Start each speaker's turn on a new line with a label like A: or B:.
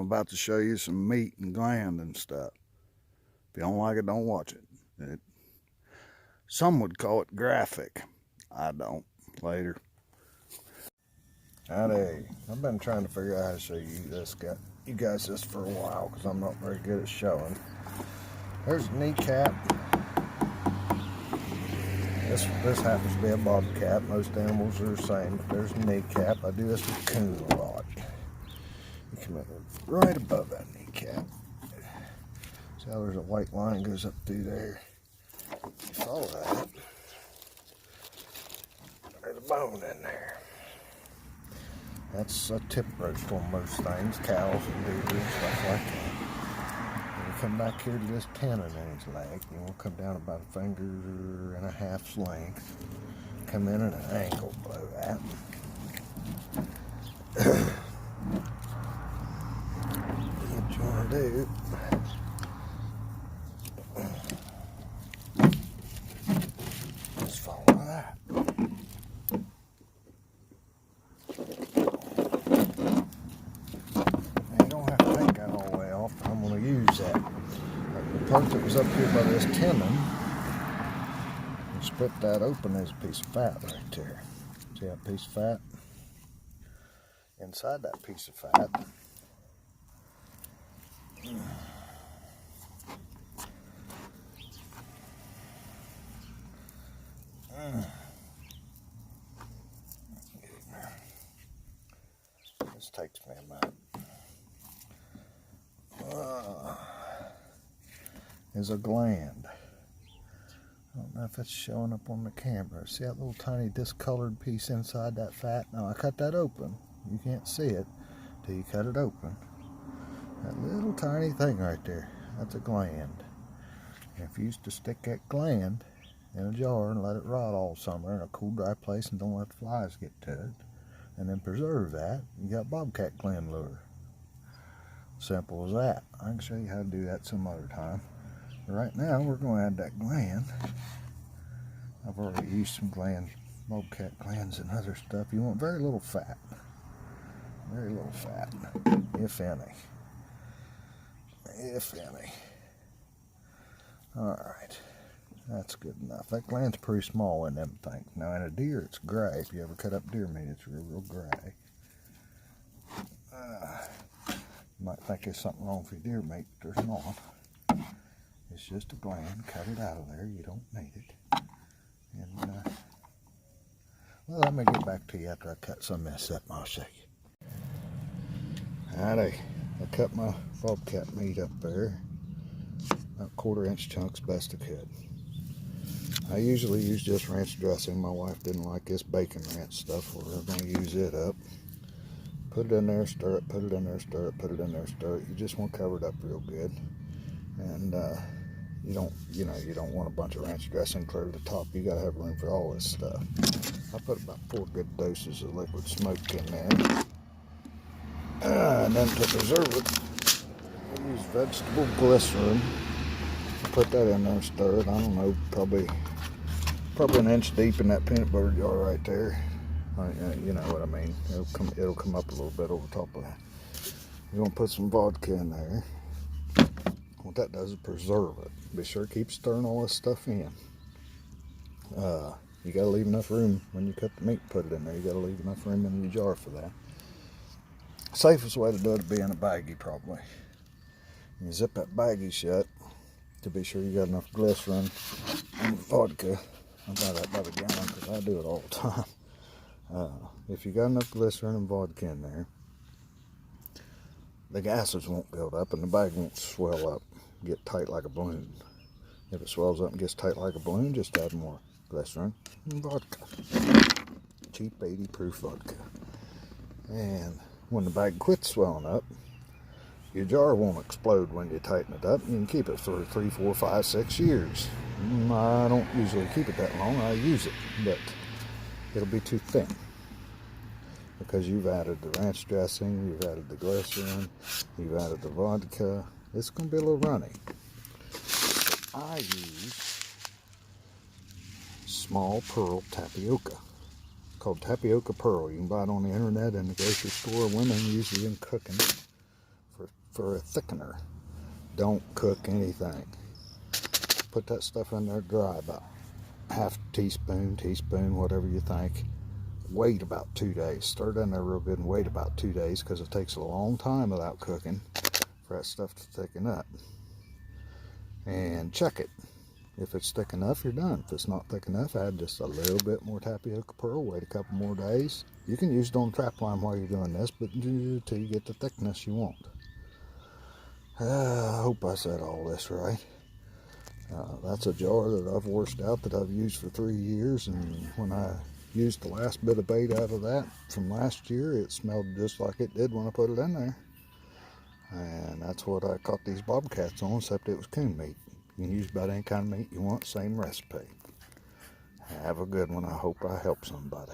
A: about to show you some meat and gland and stuff. If you don't like it, don't watch it. Some would call it graphic. I don't. Later. Howdy. I've been trying to figure out how to show you guys this for a while because I'm not very good at showing. There's a kneecap. This happens to be a bobcat. Most animals are the same, but there's a kneecap. I do this with coons a lot. You come in right above that kneecap. See how there's a white line goes up through there. You follow that. There's a bone in there. That's a tip roast on most things, cows and deer and stuff like that. And you come back here to this tendon in his leg. You want to come down about a finger and a half's length. Come in at an angle below that. What you want to do? Just follow that. I'm going to use that. The part that was up here by this tendon, and split that open, there's a piece of fat right there. See that piece of fat? Inside that piece of fat, this takes me a minute. Is a gland. I don't know if it's showing up on the camera. See that little tiny discolored piece inside that fat? Now I cut that open. You can't see it till you cut it open. That little tiny thing right there, that's a gland. And if you used to stick that gland in a jar and let it rot all summer in a cool, dry place and don't let the flies get to it, and then preserve that, you got bobcat gland lure. Simple as that. I can show you how to do that some other time. But right now, we're going to add that gland. I've already used some bobcat glands and other stuff. You want very little fat. Very little fat, if any. If any. Alright. That's good enough. That gland's pretty small in them things. Now, in a deer, it's gray. If you ever cut up deer meat, it's real gray. You might think there's something wrong with your deer meat, but there's not. It's just a gland. Cut it out of there. You don't need it. And, well, let me get back to you after I cut some of this up and I'll show you. Howdy. I cut my bobcat meat up there. About 1/4-inch chunks best I could. I usually use just ranch dressing. My wife didn't like this bacon ranch stuff. We're going to use it up. Put it in there, stir it, put it in there, stir it, put it in there, stir it. You just want to cover it up real good. And you don't want a bunch of ranch dressing clear to the top. You got to have room for all this stuff. I put about 4 good doses of liquid smoke in there. And then to preserve it, I use vegetable glycerin. Put that in there and stir it. I don't know, probably an inch deep in that peanut butter jar right there. You know what I mean. It'll come up a little bit over top of that. You're going to put some vodka in there. What that does is preserve it. Be sure to keep stirring all this stuff in. You got to leave enough room when you cut the meat, put it in there. You got to leave enough room in your jar for that. Safest way to do it would be in a baggie, probably. You zip that baggie shut to be sure you got enough glycerin and vodka. I buy that by the gallon because I do it all the time. If you got enough glycerin and vodka in there, the gases won't build up and the bag won't swell up, get tight like a balloon. If it swells up and gets tight like a balloon, just add more glycerin and vodka. Cheap 80 proof vodka. And when the bag quits swelling up, your jar won't explode when you tighten it up. You can keep it for 3, 4, 5, 6 years. I don't usually keep it that long. I use it, but it'll be too thin because you've added the ranch dressing, you've added the glycerin, you've added the vodka. It's going to be a little runny. So I use small pearl tapioca. It's called tapioca pearl. You can buy it on the internet in the grocery store. Women use it in cooking for for a thickener. Don't cook anything. Put that stuff in there dry, about half teaspoon, whatever you think. Wait about 2 days. Stir it in there real good and wait about 2 days, because it takes a long time without cooking for that stuff to thicken up. And check it. If it's thick enough, you're done. If it's not thick enough, add just a little bit more tapioca pearl. Wait a couple more days. You can use it on trap line while you're doing this, but do it till you get the thickness you want. I hope I said all this right. That's a jar that I've washed out that I've used for 3 years, and when I used the last bit of bait out of that from last year, it smelled just like it did when I put it in there. And that's what I caught these bobcats on, except it was coon meat. You can use about any kind of meat you want, same recipe. Have a good one. I hope I help somebody.